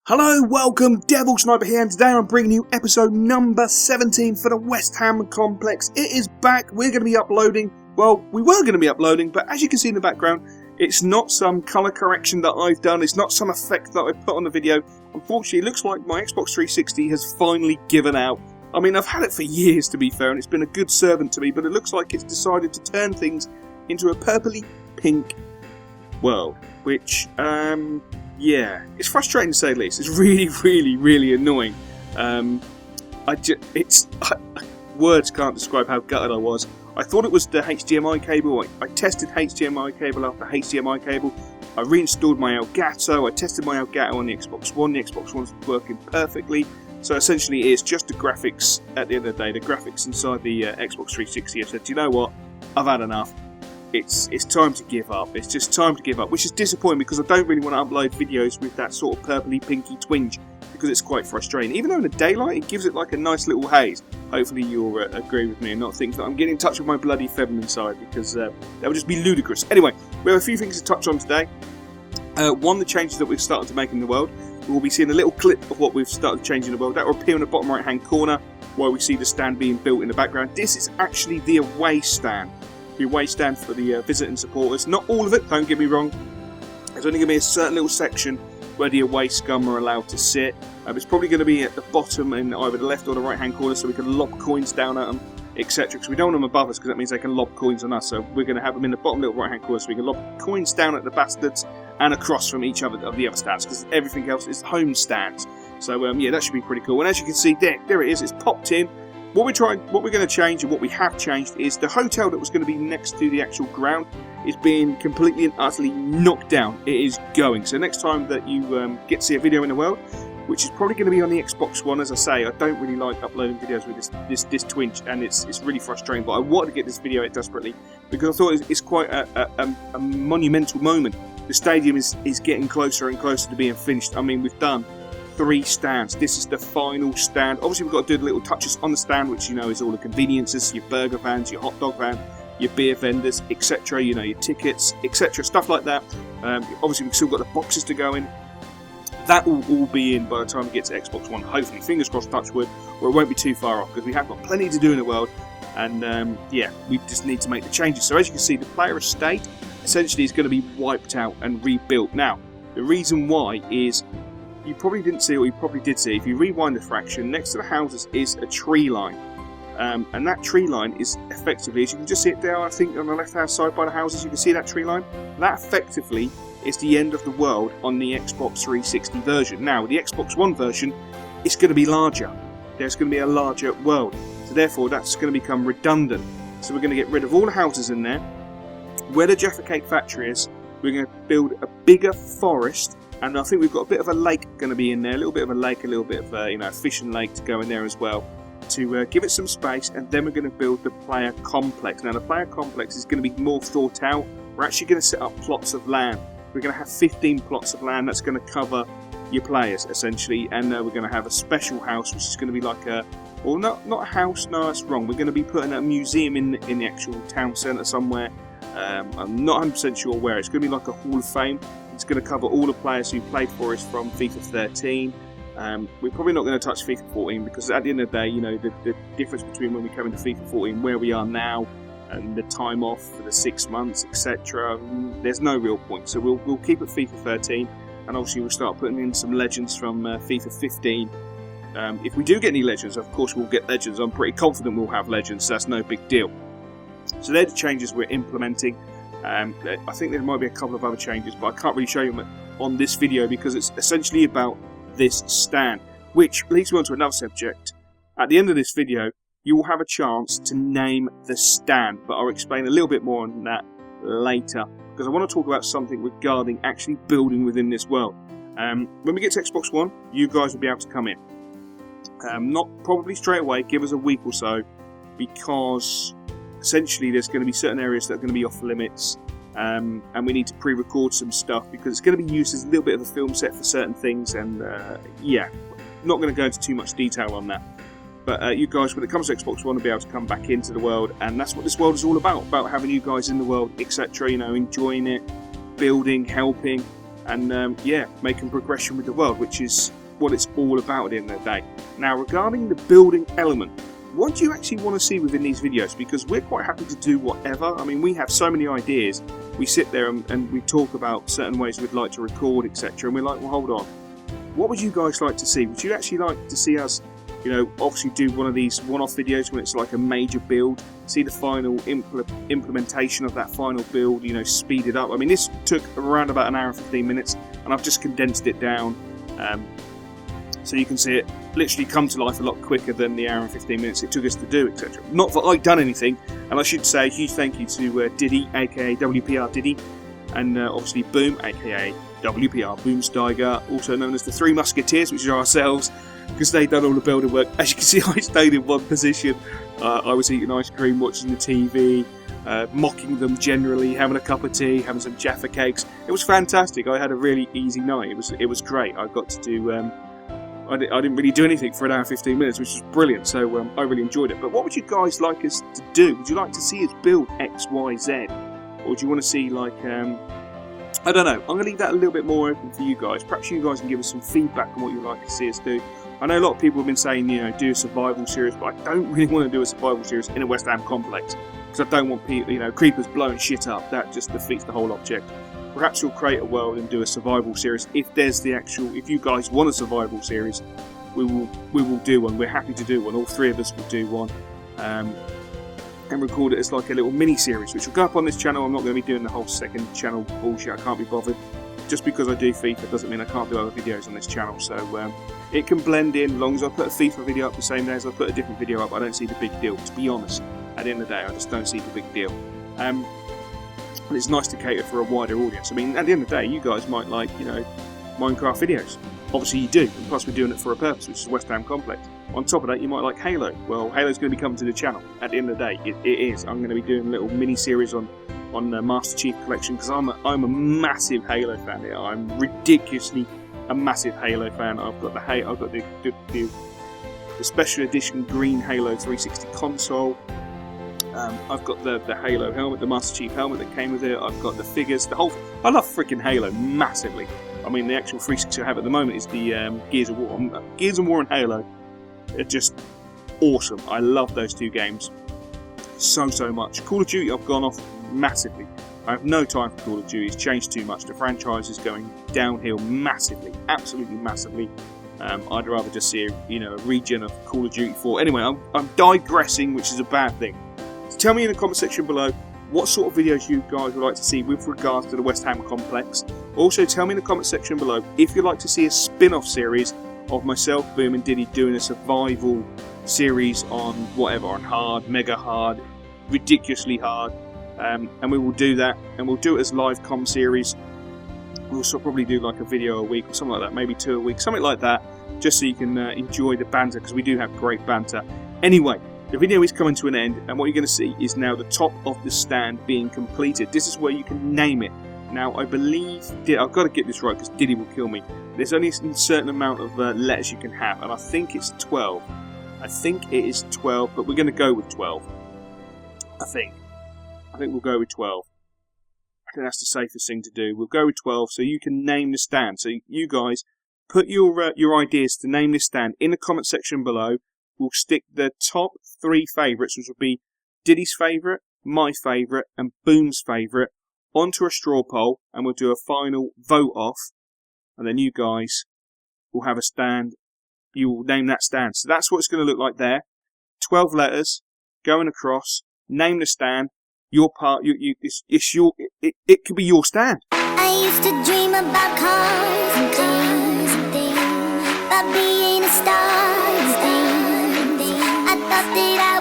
Hello, welcome, Devil Sniper here, and today I'm bringing you episode number 17 for the West Ham complex. It is back. We're going to be uploading, well, we were going to be uploading, but as you can see in the background, it's not some colour correction that I've done, it's not some effect that I put on the video. Unfortunately, it looks like my Xbox 360 has finally given out. I mean, I've had it for years, to be fair, and it's been a good servant to me, but it looks like it's decided to turn things into a purpley pink world, which, yeah, it's frustrating to say the least. It's really annoying. Words can't describe how gutted I was. I thought it was the HDMI cable. I tested HDMI cable after HDMI cable. I reinstalled my Elgato. I tested my Elgato on the Xbox One. The Xbox One's working perfectly. So essentially, it's just the graphics. At the end of the day, the graphics inside the Xbox 360. I said, do you know what? I've had enough. It's time to give up. It's just time to give up, which is disappointing because I don't really want to upload videos with that sort of purpley pinky twinge because it's quite frustrating. Even though in the daylight it gives it like a nice little haze. Hopefully you'll agree with me and not think that I'm getting in touch with my bloody feminine side because that would just be ludicrous. Anyway, we have a few things to touch on today. One, the changes that we've started to make in the world. We'll be seeing a little clip of what we've started changing in the world. That will appear in the bottom right hand corner where we see the stand being built in the background. This is actually the away stand. The away stand for the visiting supporters. Not all of it, don't get me wrong. There's only going to be a certain little section where the away scum are allowed to sit. It's probably going to be at the bottom in either the left or the right hand corner so we can lob coins down at them, etc. Because we don't want them above us because that means they can lob coins on us. So we're going to have them in the bottom little right hand corner so we can lob coins down at the bastards and across from each other of the other stands because everything else is home stands. So yeah, that should be pretty cool. And as you can see, there it is. It's popped in. What we're going to change and what we have changed is the hotel that was going to be next to the actual ground is being completely and utterly knocked down. It is going. So next time that you get to see a video in the world, which is probably going to be on the Xbox One, as I say, I don't really like uploading videos with this twinge, and it's really frustrating. But I wanted to get this video out desperately because I thought it's quite a monumental moment. The stadium is getting closer and closer to being finished. I mean, we've done 3 stands. This is the final stand. Obviously, we've got to do the little touches on the stand, which you know is all the conveniences, your burger vans, your hot dog van, your beer vendors, etc. You know, your tickets, etc. Stuff like that. Obviously, we've still got the boxes to go in. That will all be in by the time we get to Xbox One. Hopefully, fingers crossed, touch wood, or it won't be too far off because we have got plenty to do in the world. And yeah, we just need to make the changes. So as you can see, the player estate essentially is going to be wiped out and rebuilt. Now, the reason why is you probably didn't see, or you probably did see, if you rewind the fraction, next to the houses is a tree line. And that tree line is effectively, as you can just see it there, I think on the left hand side by the houses, you can see that tree line. That effectively is the end of the world on the Xbox 360 version. Now, the Xbox One version is going to be larger. There's going to be a larger world. So therefore, that's going to become redundant. So we're going to get rid of all the houses in there. Where the Jaffa Cake factory is, we're going to build a bigger forest. And I think we've got a bit of a lake going to be in there, a little bit of a lake, a little bit of a fishing lake to go in there as well, to give it some space. And then we're going to build the player complex. Now the player complex is going to be more thought out. We're actually going to set up plots of land. We're going to have 15 plots of land that's going to cover your players essentially, and we're going to have a special house which is going to be like a, well, not a house, no, that's wrong. We're going to be putting a museum in the actual town centre somewhere. I'm not 100% sure where. It's going to be like a Hall of Fame. It's going to cover all the players who played for us from FIFA 13. We're probably not going to touch FIFA 14 because at the end of the day, you know, the difference between when we came into FIFA 14, where we are now, and the time off for the 6 months, etc. There's no real point. So we'll keep it FIFA 13, and obviously we'll start putting in some legends from FIFA 15. If we do get any legends, of course we'll get legends. I'm pretty confident we'll have legends. So that's no big deal. So they're the changes we're implementing. I think there might be a couple of other changes, but I can't really show you on this video because it's essentially about this stand, which leads me on to another subject. At the end of this video, you will have a chance to name the stand, but I'll explain a little bit more on that later because I want to talk about something regarding actually building within this world. When we get to Xbox One, you guys will be able to come in. Not probably straight away, give us a week or so, because essentially there's going to be certain areas that are going to be off limits, and we need to pre-record some stuff because it's going to be used as a little bit of a film set for certain things, and yeah, not going to go into too much detail on that. But you guys, when it comes to Xbox One, will be able to come back into the world, and that's what this world is all about having you guys in the world, etc. You know, enjoying it, building, helping, and yeah, making progression with the world, which is what it's all about at the end of the day. Now, regarding the building element, what do you actually want to see within these videos? Because we're quite happy to do whatever. I mean, we have so many ideas. We sit there and we talk about certain ways we'd like to record, etc. And we're like, well, hold on. What would you guys like to see? Would you actually like to see us, you know, obviously do one of these one-off videos when it's like a major build, see the final implementation of that final build, you know, speed it up? I mean, this took around about an hour and 15 minutes, and I've just condensed it down. So you can see it literally come to life a lot quicker than the hour and 15 minutes it took us to do, etc. Not that I've done anything, and I should say a huge thank you to Diddy, aka WPR Diddy, and obviously Boom, aka WPR Boomsteiger, also known as the Three Musketeers, which are ourselves, because they've done all the building work. As you can see, I stayed in one position. I was eating ice cream, watching the TV, mocking them generally, having a cup of tea, having some Jaffa cakes. It was fantastic. I had a really easy night. It was great. I got to do. I didn't really do anything for an hour and 15 minutes, which was brilliant. So I really enjoyed it. But what would you guys like us to do? Would you like to see us build X, Y, Z, or would you want to see like? I don't know. I'm going to leave that a little bit more open for you guys. Perhaps you guys can give us some feedback on what you'd like to see us do. I know a lot of people have been saying, you know, do a survival series, but I don't really want to do a survival series in a West Ham complex because I don't want people, you know, creepers blowing shit up. That just defeats the whole object. Perhaps we'll create a world and do a survival series. If there's the actual, if you guys want a survival series, we will do one. We're happy to do one. All three of us will do one, and record it as like a little mini series, which will go up on this channel. I'm not going to be doing the whole second channel bullshit. I can't be bothered. Just because I do FIFA doesn't mean I can't do other videos on this channel. So it can blend in. As long as I put a FIFA video up the same day as I put a different video up, I don't see the big deal. To be honest, at the end of the day, I just don't see the big deal. And it's nice to cater for a wider audience. I mean, at the end of the day, you guys might like, you know, Minecraft videos. Obviously you do, and plus we're doing it for a purpose, which is West Ham Complex. On top of that, you might like Halo. Well, Halo's going to be coming to the channel. At the end of the day, it is. I'm going to be doing a little mini-series on the Master Chief Collection, because I'm a massive Halo fan here. I'm ridiculously a massive Halo fan. I've got the special edition green Halo 360 console. I've got the Halo helmet, the Master Chief helmet that came with it. I've got the figures, the whole. I love freaking Halo massively. I mean, the actual 360 I have at the moment is the Gears of War. Gears of War and Halo are just awesome. I love those two games so much. Call of Duty, I've gone off massively. I have no time for Call of Duty. It's changed too much. The franchise is going downhill massively, absolutely massively. I'd rather just see a regen of Call of Duty 4. Anyway, I'm digressing, which is a bad thing. So tell me in the comment section below what sort of videos you guys would like to see with regards to the West Ham complex. Also, tell me in the comment section below if you'd like to see a spin-off series of myself, Boom, and Diddy doing a survival series on whatever, on hard, mega hard, ridiculously hard. And we will do that, and we'll do it as live com series. We'll probably do like a video a week or something like that, maybe 2 a week, something like that, just so you can enjoy the banter, because we do have great banter. Anyway, the video is coming to an end, and what you're going to see is now the top of the stand being completed. This is where you can name it. Now, I believe, I've got to get this right because Diddy will kill me. There's only a certain amount of letters you can have, and I think it's 12. I think it is 12, but we're going to go with 12. I think we'll go with 12. I think that's the safest thing to do. We'll go with 12, so you can name the stand. So you guys, put your ideas to name this stand in the comment section below. We'll stick the top 3 favourites, which will be Diddy's favourite, my favourite, and Boom's favourite, onto a straw poll, and we'll do a final vote off, and then you guys will have a stand. You will name that stand. So that's what it's going to look like there. 12 letters going across. Name the stand. Your part. It's your. It could be your stand. I used to dream about cars and things, about being a star and things. I thought that I